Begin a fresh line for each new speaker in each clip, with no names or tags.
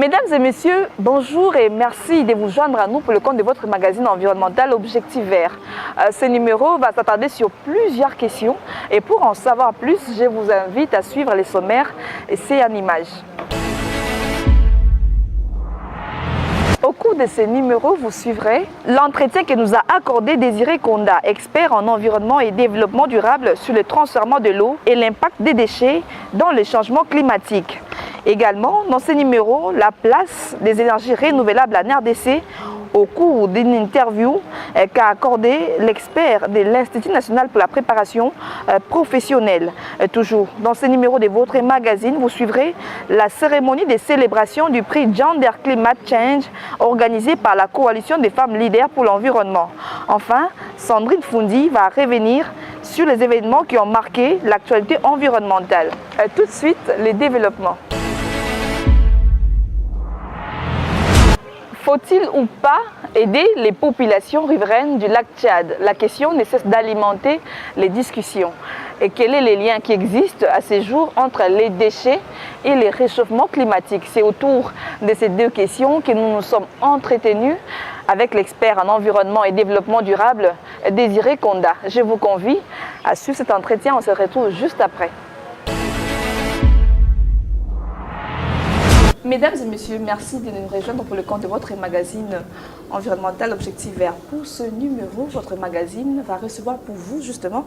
Mesdames et messieurs, bonjour et merci de vous joindre à nous pour le compte de votre magazine environnemental Objectif Vert. Ce numéro va s'attarder sur plusieurs questions et pour en savoir plus, je vous invite à suivre les sommaires et c'est en images. Au cours de ce numéro, vous suivrez l'entretien que nous a accordé Désiré Konda, expert en environnement et développement durable sur le transfèrement de l'eau et l'impact des déchets dans le changement climatique. Également, dans ce numéro, la place des énergies renouvelables en RDC au cours d'une interview qu'a accordé l'expert de l'Institut national pour la préparation professionnelle. Toujours dans ce numéro de votre magazine, vous suivrez la cérémonie de célébration du prix Gender Climate Change organisée par la Coalition des femmes leaders pour l'environnement. Enfin, Sandrine Fundi va revenir sur les événements qui ont marqué l'actualité environnementale. Tout de suite, les développements. Faut-il ou pas aider les populations riveraines du lac Tchad? La question ne cesse d'alimenter les discussions. Et quel est le lien qui existe à ces jours entre les déchets et le réchauffement climatique? C'est autour de ces deux questions que nous nous sommes entretenus avec l'expert en environnement et développement durable, Désiré Konda. Je vous convie à suivre cet entretien, on se retrouve juste après. Mesdames et messieurs, merci de nous rejoindre pour le compte de votre magazine environnemental Objectif Vert. Pour ce numéro, votre magazine va recevoir pour vous justement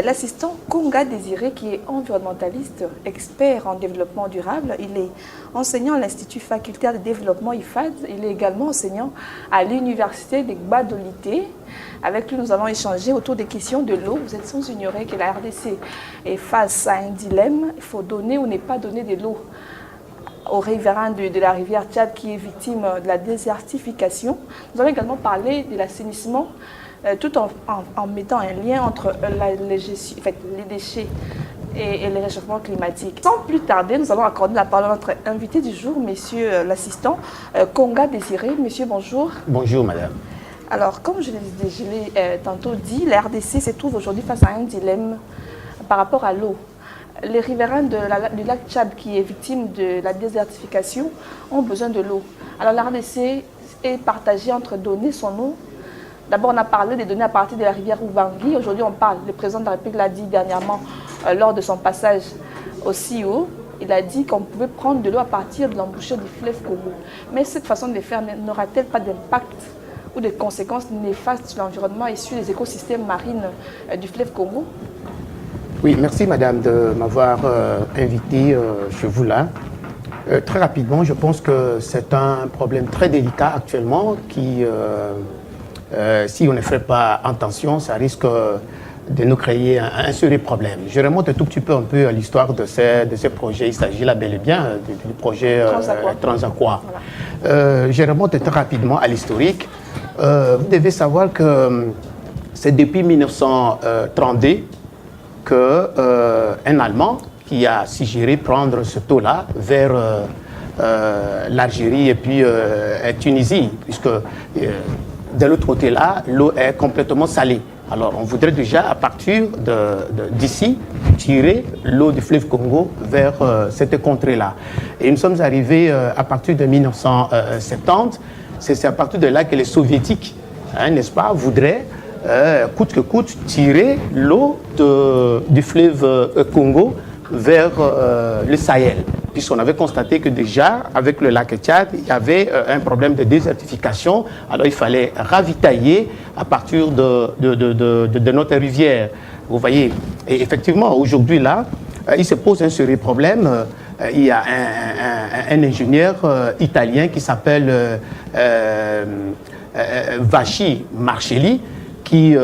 l'assistant Konga Désiré qui est environnementaliste, expert en développement durable. Il est enseignant à l'Institut facultaire de développement IFAD. Il est également enseignant à l'Université de Gbadolité. Avec lui, nous allons échanger autour des questions de l'eau. Vous êtes sans ignorer que la RDC est face à un dilemme. Il faut donner ou ne pas donner de l'eau aux riverains de la rivière Tchad qui est victime de la désertification. Nous allons également parler de l'assainissement tout en mettant un lien entre les déchets et le réchauffement climatique. Sans plus tarder, nous allons accorder la parole à notre invité du jour, monsieur l'assistant Konga Désiré. Monsieur, bonjour.
Bonjour, madame.
Alors, comme je l'ai tantôt dit, la RDC se trouve aujourd'hui face à un dilemme par rapport à l'eau. Les riverains du lac Tchad qui est victime de la désertification ont besoin de l'eau. Alors la RDC est partagée entre donner son eau. D'abord on a parlé des données à partir de la rivière Ubangui. Aujourd'hui on parle, le président de la République l'a dit dernièrement lors de son passage au CIO. Il a dit qu'on pouvait prendre de l'eau à partir de l'embouchure du fleuve Congo. Mais cette façon de faire n'aura-t-elle pas d'impact ou de conséquences néfastes sur l'environnement et sur les écosystèmes marins du fleuve Congo?
Oui, merci madame de m'avoir invité chez vous là. Très rapidement, je pense que c'est un problème très délicat actuellement qui, si on ne fait pas attention, ça risque de nous créer un sérieux problème. Je remonte un tout petit peu à l'histoire de ces projets. Il s'agit là bel et bien du projet Transaqua. Voilà. Je remonte très rapidement à l'historique. Vous devez savoir que c'est depuis 1932 qu'un Allemand qui a suggéré prendre ce taux-là vers l'Algérie et puis la Tunisie, puisque de l'autre côté-là, l'eau est complètement salée. Alors on voudrait déjà, à partir d'ici, tirer l'eau du fleuve Congo vers cette contrée-là. Et nous sommes arrivés à partir de 1970, c'est à partir de là que les soviétiques, n'est-ce pas, voudraient coûte que coûte, tirer l'eau du fleuve Congo vers le Sahel. Puisqu'on avait constaté que déjà, avec le lac Tchad, il y avait un problème de désertification. Alors il fallait ravitailler à partir de notre rivière. Vous voyez. Et effectivement, aujourd'hui, là, il se pose un sérieux problème. Il y a un ingénieur italien qui s'appelle Vachi Marcelli, qui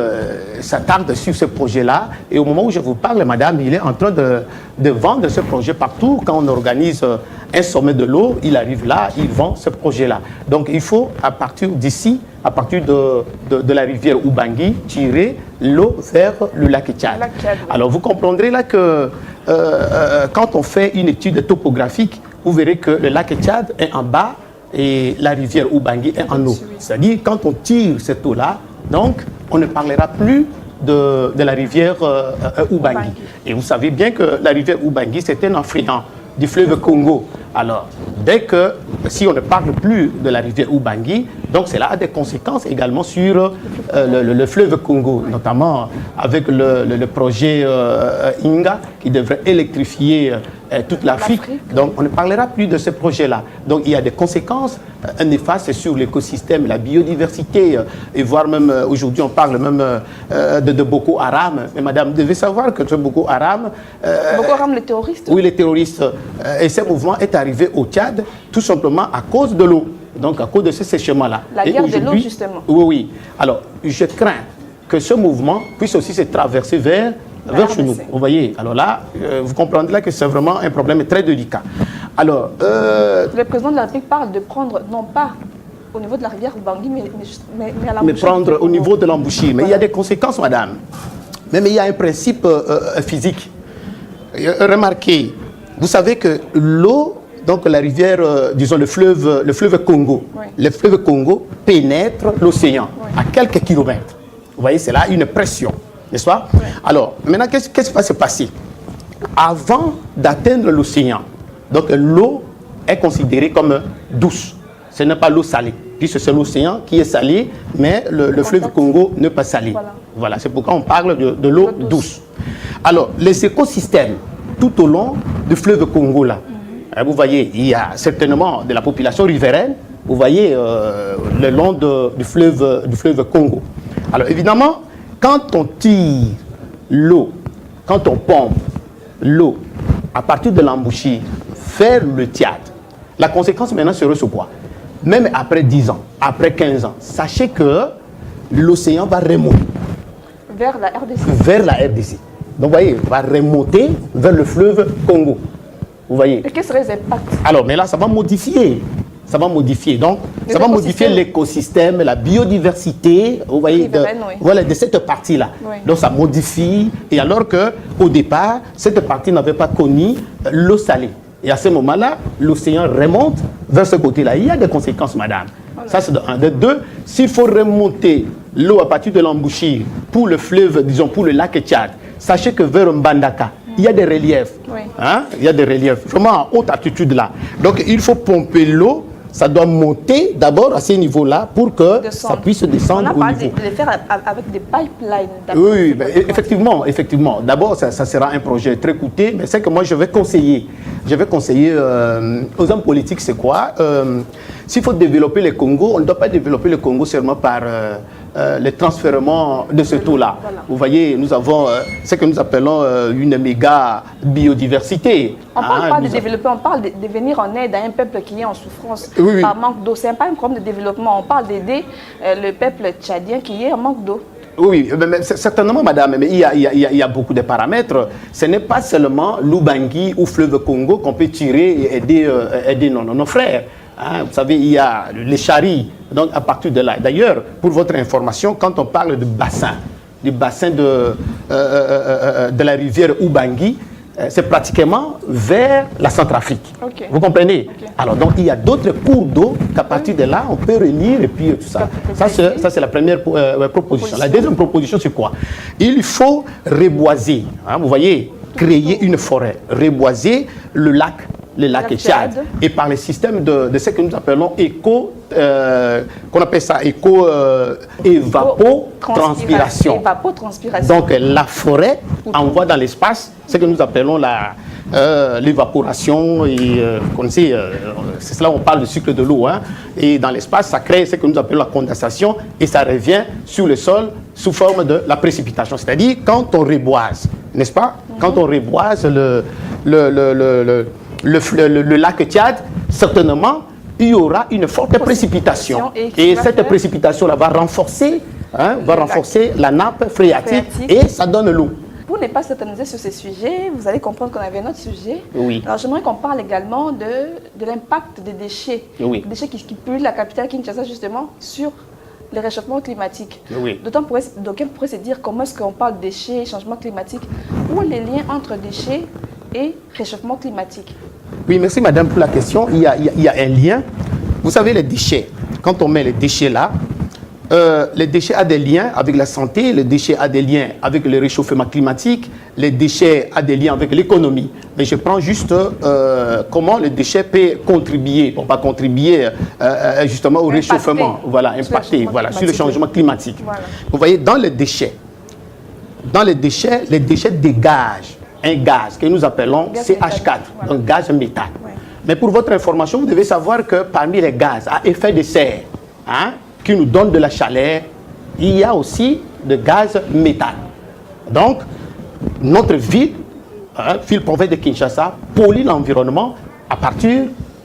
s'attarde sur ce projet-là. Et au moment où je vous parle, madame, il est en train de vendre ce projet partout. Quand on organise un sommet de l'eau, il arrive là, il vend ce projet-là. Donc il faut, à partir d'ici, à partir de la rivière Ubangui, tirer l'eau vers le lac Tchad. Alors vous comprendrez là que quand on fait une étude topographique, vous verrez que le lac Tchad est en bas et la rivière Ubangui est en haut. C'est-à-dire quand on tire cette eau-là, donc on ne parlera plus de la rivière Ubangui. Et vous savez bien que la rivière Ubangui, c'est un affluent du fleuve Congo. Alors, dès que, si on ne parle plus de la rivière Ubangui, donc cela a des conséquences également sur le fleuve Congo, notamment avec le projet Inga qui devrait électrifier toute l'Afrique. Donc, on ne parlera plus de ce projet-là. Donc, il y a des conséquences néfastes sur l'écosystème, la biodiversité, et voire même, aujourd'hui, on parle même de Boko Haram. Mais madame, vous devez savoir que ce Boko Haram...
Boko Haram, les terroristes?
Oui, les terroristes. Et ce mouvement est arrivé au Tchad, tout simplement à cause de l'eau. Donc, à cause de ce séchement-là.
La guerre de l'eau, justement.
Oui, oui. Alors, je crains que ce mouvement puisse aussi se traverser vers chez nous. Vous voyez, alors là, vous comprendrez que c'est vraiment un problème très délicat. Alors,
le président de la République parle de prendre, non pas au niveau de la rivière Ubangui, mais à l'embouchure.
Mais prendre au niveau de l'embouchure. Mais il y a des conséquences, madame. Mais il y a un principe physique. Remarquez, vous savez que l'eau, donc la rivière, disons le fleuve Congo,
oui.
Le fleuve Congo pénètre l'océan à quelques kilomètres. Vous voyez, c'est là une pression. N'est-ce pas? Oui. Alors, maintenant, qu'est-ce qui va se passer? Avant d'atteindre l'océan, donc l'eau est considérée comme douce. Ce n'est pas l'eau salée, puisque c'est l'océan qui est salé, mais le fleuve Congo n'est pas salé. Voilà, c'est pourquoi on parle de l'eau douce. Alors, les écosystèmes tout au long du fleuve Congo, là, vous voyez, il y a certainement de la population riveraine, vous voyez, le long du fleuve Congo. Alors, évidemment, quand on tire l'eau, quand on pompe l'eau à partir de l'embouchure vers le Tchad, la conséquence maintenant serait ce quoi? Même après 10 ans, après 15 ans, sachez que l'océan va remonter.
Vers la RDC.
Vers la RDC. Donc, vous voyez, va remonter vers le fleuve Congo. Vous voyez.
Et quels seraient les impacts?
Alors, mais là, ça va modifier. Ça va modifier. Donc, ça va modifier l'écosystème, la biodiversité, vous voyez, voilà, de cette partie-là. Oui. Donc, ça modifie. Et alors qu'au départ, cette partie n'avait pas connu l'eau salée. Et à ce moment-là, l'océan remonte vers ce côté-là. Il y a des conséquences, madame. Voilà. Ça, c'est de un. De deux, s'il faut remonter l'eau à partir de l'embouchure pour le fleuve, disons, pour le lac Tchad, sachez que vers Mbandaka, il y a des reliefs. Oui. Hein? Il y a des reliefs, vraiment à haute altitude là. Donc, il faut pomper l'eau. Ça doit monter d'abord à ces niveaux-là pour que ça puisse descendre au niveau. On a parlé
de les faire avec des pipelines.
Oui, ben, effectivement. D'abord, ça sera un projet très coûteux, mais c'est que moi, je vais conseiller aux hommes politiques, c'est quoi? S'il faut développer le Congo, on ne doit pas développer le Congo seulement par le transfèrement de ce taux-là. Voilà. Vous voyez, nous avons ce que nous appelons une méga biodiversité.
On ne parle pas de développer, on parle de venir en aide à un peuple qui est en souffrance par manque d'eau. Ce n'est pas un problème de développement, on parle d'aider le peuple tchadien qui est en manque d'eau.
Oui, mais certainement, madame, mais il y a beaucoup de paramètres. Ce n'est pas seulement l'Ubangui ou fleuve Congo qu'on peut tirer et aider nos frères. Hein, vous savez, il y a les charries, donc à partir de là. D'ailleurs, pour votre information, quand on parle du bassin de la rivière Ubangui, c'est pratiquement vers la Centrafrique. Okay. Vous comprenez? Okay. Alors, donc, il y a d'autres cours d'eau qu'à partir de là, on peut relire et puis tout ça. Ça, c'est la première proposition. La deuxième proposition, c'est quoi? Il faut reboiser. Hein, vous voyez, créer une forêt, reboiser le lac Tchad, et par le système de ce que nous appelons qu'on appelle ça évapotranspiration. Donc la forêt envoie dans l'espace ce que nous appelons l'évaporation, et vous connaissez, c'est cela on parle du cycle de l'eau, hein, et dans l'espace ça crée ce que nous appelons la condensation et ça revient sur le sol sous forme de la précipitation, c'est-à-dire quand on reboise, n'est-ce pas? Quand on reboise le lac Tchad, certainement, il y aura une forte précipitation. Et cette précipitation-là va renforcer la nappe phréatique et ça donne l'eau.
Pour ne pas s'éterniser sur ces sujets, vous allez comprendre qu'on avait un autre sujet.
Oui.
Alors, j'aimerais qu'on parle également de l'impact des déchets.
Oui.
Des déchets qui polluent la capitale Kinshasa, justement, sur le réchauffement climatique.
Oui.
D'aucuns pourraient se dire comment est-ce qu'on parle de déchets, changement climatique. Où est le lien entre déchets et réchauffement climatique?
Oui, merci madame pour la question. Il y a un lien. Vous savez, les déchets, quand on met les déchets là, les déchets ont des liens avec la santé, les déchets ont des liens avec le réchauffement climatique, les déchets ont des liens avec l'économie. Mais je prends juste comment les déchets peuvent contribuer, bon, pas contribuer justement au réchauffement, voilà, impacter sur le changement climatique. Voilà. Vous voyez, dans les déchets dégagent un gaz que nous appelons CH4, un gaz méthane. Ouais. Mais pour votre information, vous devez savoir que parmi les gaz à effet de serre, qui nous donne de la chaleur, il y a aussi de gaz méthane. Donc, notre ville province de Kinshasa, pollue l'environnement à partir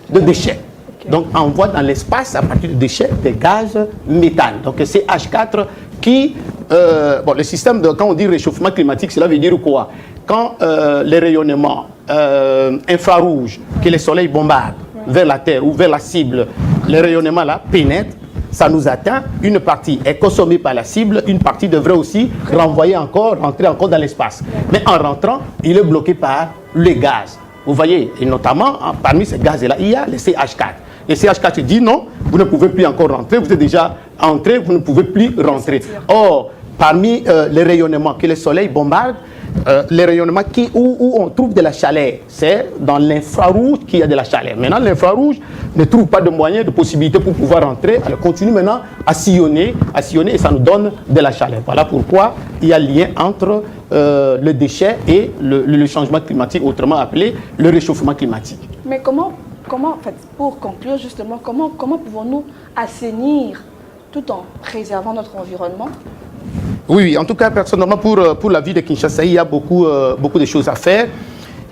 de déchets. Okay. Donc, envoie dans l'espace à partir de déchets des gaz méthane. Donc, c'est H4 qui... le système de... Quand on dit réchauffement climatique, cela veut dire quoi? Quand les rayonnements infrarouges que le soleil bombarde vers la Terre ou vers la cible, les rayonnements là pénètrent, ça nous atteint, une partie est consommée par la cible, une partie devrait aussi rentrer encore dans l'espace. Mais en rentrant, il est bloqué par les gaz. Vous voyez, et notamment, parmi ces gaz-là, il y a le CH4. Et CH4 dit non, vous ne pouvez plus encore rentrer, vous êtes déjà entré, vous ne pouvez plus rentrer. Or, parmi les rayonnements que le soleil bombarde, les rayonnements où on trouve de la chaleur, c'est dans l'infrarouge qu'il y a de la chaleur. Maintenant, l'infrarouge ne trouve pas de moyens, de possibilités pour pouvoir rentrer. Elle continue maintenant à sillonner et ça nous donne de la chaleur. Voilà pourquoi il y a lien entre le déchet et le changement climatique, autrement appelé le réchauffement climatique.
Mais comment en fait, pour conclure justement, comment pouvons-nous assainir tout en préservant notre environnement?
Oui, en tout cas, personnellement, pour la ville de Kinshasa, il y a beaucoup de choses à faire.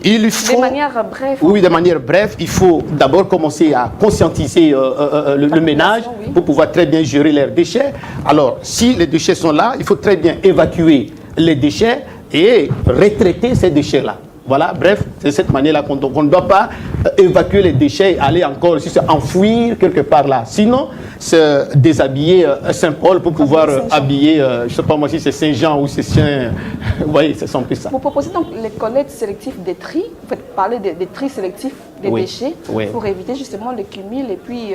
Il faut,
de manière brève.
Oui, de manière brève, il faut d'abord commencer à conscientiser le ménage pour pouvoir très bien gérer leurs déchets. Alors, si les déchets sont là, il faut très bien évacuer les déchets et retraiter ces déchets-là. Voilà, bref, c'est de cette manière-là qu'on ne doit pas évacuer les déchets et aller encore enfouir quelque part là. Sinon, se déshabiller Saint-Paul pour pouvoir habiller, je ne sais pas moi si c'est Saint-Jean ou c'est Saint... Vous voyez, c'est un peu ça.
Vous proposez donc les collectes sélectives des tri, vous faites parler des tri sélectifs des déchets pour éviter justement le cumul et puis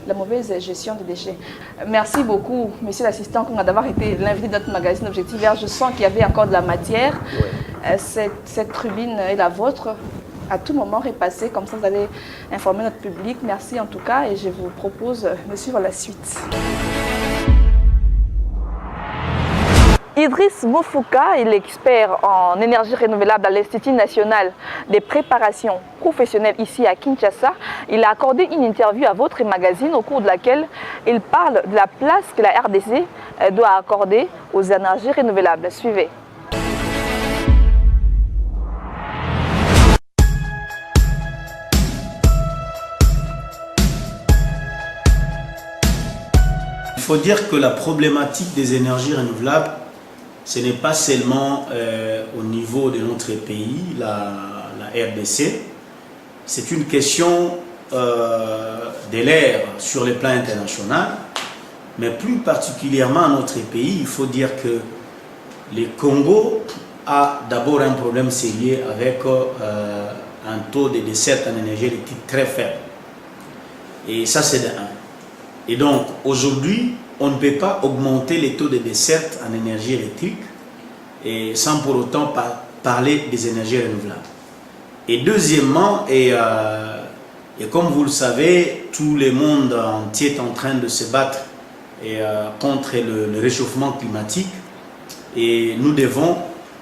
la mauvaise gestion des déchets. Merci beaucoup, monsieur l'assistant, d'avoir été l'invité de notre magazine Objectif Vert. Je sens qu'il y avait encore de la matière. Cette tribune est la vôtre. À tout moment repasser, comme ça vous allez informer notre public. Merci en tout cas et je vous propose de suivre la suite. Idriss Moufouka, il est expert en énergie renouvelable à l'Institut national des préparations professionnelles ici à Kinshasa. Il a accordé une interview à votre magazine au cours de laquelle il parle de la place que la RDC doit accorder aux énergies renouvelables. Suivez.
Il faut dire que la problématique des énergies renouvelables, ce n'est pas seulement au niveau de notre pays, la RDC, c'est une question de l'ère sur le plan international, mais plus particulièrement à notre pays, il faut dire que le Congo a d'abord un problème sérieux avec un taux de desserte en énergie électrique très faible. Et ça, c'est de 1. Et donc, aujourd'hui, on ne peut pas augmenter les taux de desserte en énergie électrique et sans pour autant parler des énergies renouvelables. Et deuxièmement, et comme vous le savez, tout le monde entier est en train de se battre contre le réchauffement climatique. Et nous devons,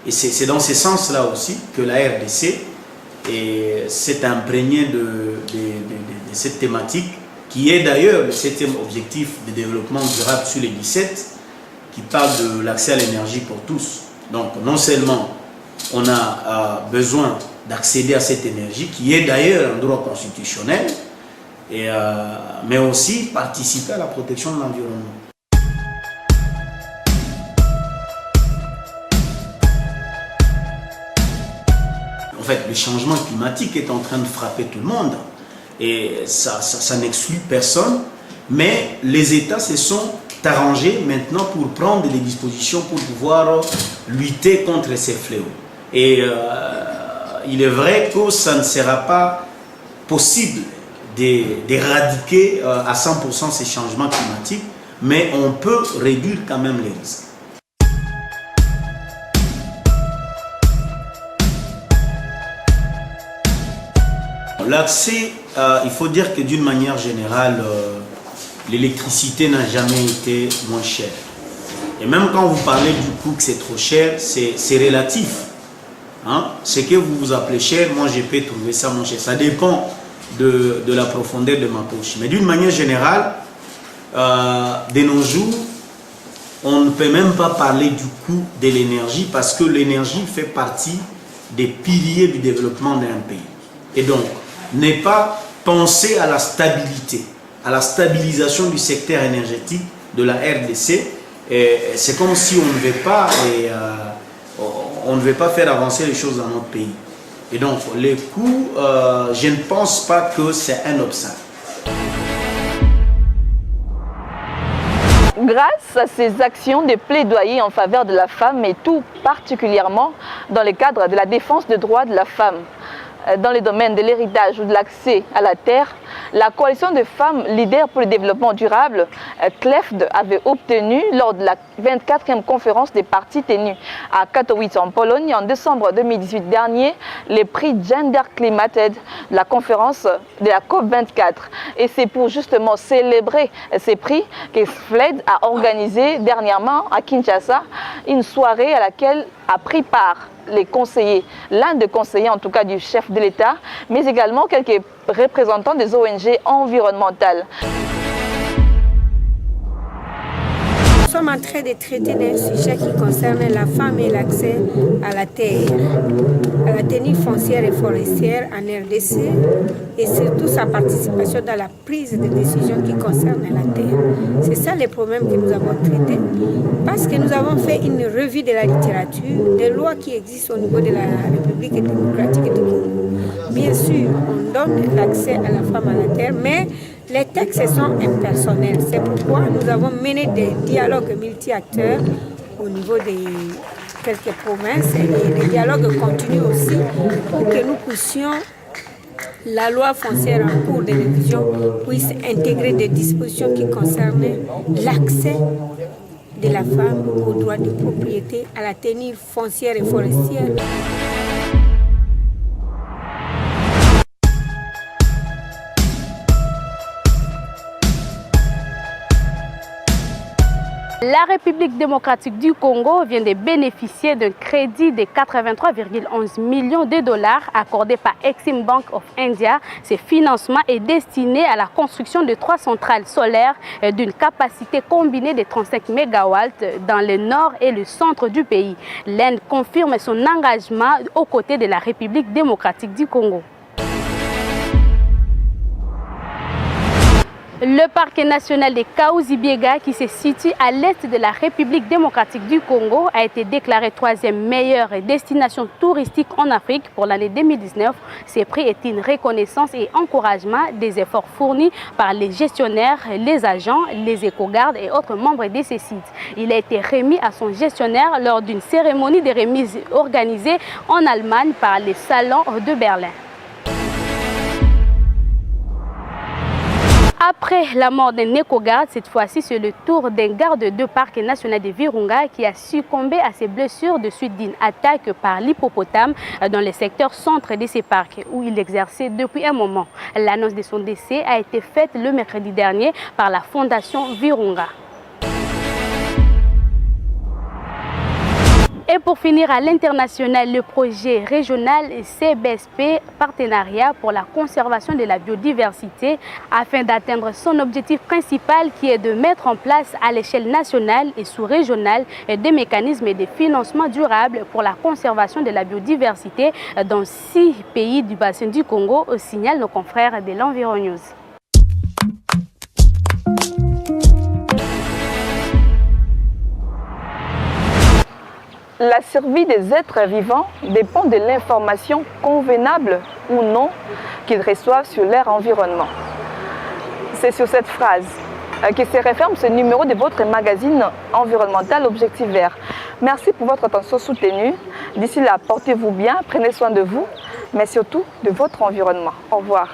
et c'est dans ce sens-là aussi que la RDC s'est imprégnée de cette thématique, qui est d'ailleurs le 7e objectif de développement durable sur les 17, qui parle de l'accès à l'énergie pour tous. Donc non seulement on a besoin d'accéder à cette énergie, qui est d'ailleurs un droit constitutionnel, mais aussi participer à la protection de l'environnement. En fait, le changement climatique est en train de frapper tout le monde. Et ça n'exclut personne, mais les États se sont arrangés maintenant pour prendre des dispositions pour pouvoir lutter contre ces fléaux. Et il est vrai que ça ne sera pas possible d'éradiquer à 100% ces changements climatiques, mais on peut réduire quand même les risques. L'accès, il faut dire que d'une manière générale, l'électricité n'a jamais été moins chère. Et même quand vous parlez du coût que c'est trop cher, c'est relatif. Hein? Ce que vous appelez cher, moi je peux trouver ça moins cher. Ça dépend de la profondeur de ma poche. Mais d'une manière générale, de nos jours, on ne peut même pas parler du coût de l'énergie parce que l'énergie fait partie des piliers du développement d'un pays. Et donc, n'est pas penser à la stabilité, à la stabilisation du secteur énergétique de la RDC. C'est comme si on ne veut pas faire avancer les choses dans notre pays. Et donc, les coûts, je ne pense pas que c'est un obstacle.
Grâce à ces actions de plaidoyer en faveur de la femme et tout particulièrement dans le cadre de la défense des droits de la femme, dans les domaines de l'héritage ou de l'accès à la terre, la coalition de femmes leaders pour le développement durable, CLEFD, avait obtenu lors de la 24e conférence des partis tenue à Katowice en Pologne en décembre 2018 dernier, les prix Gender Climated de la conférence de la COP24. Et c'est pour justement célébrer ces prix que FLED a organisé dernièrement à Kinshasa une soirée à laquelle a pris part les conseillers, l'un des conseillers en tout cas du chef de l'État, mais également quelques représentants des ONG environnementales.
Nous sommes en train de traiter d'un sujet qui concerne la femme et l'accès à la terre, à la tenue foncière et forestière en RDC et surtout sa participation dans la prise de décision qui concerne la terre. C'est ça les problèmes que nous avons traités parce que nous avons fait une revue de la littérature, des lois qui existent au niveau de la République démocratique du Congo. Bien sûr, on donne l'accès à la femme à la terre, mais les textes sont impersonnels. C'est pourquoi nous avons mené des dialogues multi-acteurs au niveau de quelques provinces et les dialogues continuent aussi pour que nous puissions, la loi foncière en cours de révision puisse intégrer des dispositions qui concernent l'accès de la femme aux droits de propriété, à la tenue foncière et forestière.
La République démocratique du Congo vient de bénéficier d'un crédit de 83,11 millions de dollars accordé par Exim Bank of India. Ce financement est destiné à la construction de 3 centrales solaires d'une capacité combinée de 35 MW dans le nord et le centre du pays. L'Inde confirme son engagement aux côtés de la République démocratique du Congo. Le parc national de Kahuzi-Biega, qui se situe à l'est de la République démocratique du Congo, a été déclaré 3e meilleure destination touristique en Afrique pour l'année 2019. Ce prix est une reconnaissance et encouragement des efforts fournis par les gestionnaires, les agents, les éco-gardes et autres membres de ces sites. Il a été remis à son gestionnaire lors d'une cérémonie de remise organisée en Allemagne par les salons de Berlin. Après la mort d'un éco-garde, cette fois-ci c'est le tour d'un garde de parc national de Virunga qui a succombé à ses blessures de suite d'une attaque par l'hippopotame dans le secteur centre de ces parcs où il exerçait depuis un moment. L'annonce de son décès a été faite le mercredi dernier par la fondation Virunga. Et pour finir, à l'international, le projet régional CBSP, Partenariat pour la conservation de la biodiversité, afin d'atteindre son objectif principal qui est de mettre en place à l'échelle nationale et sous-régionale des mécanismes de financement durable pour la conservation de la biodiversité dans 6 pays du bassin du Congo, signalent nos confrères de l'Environ-News.
La survie des êtres vivants dépend de l'information convenable ou non qu'ils reçoivent sur leur environnement. C'est sur cette phrase que se referme ce numéro de votre magazine environnemental Objectif Vert. Merci pour votre attention soutenue. D'ici là, portez-vous bien, prenez soin de vous, mais surtout de votre environnement. Au revoir.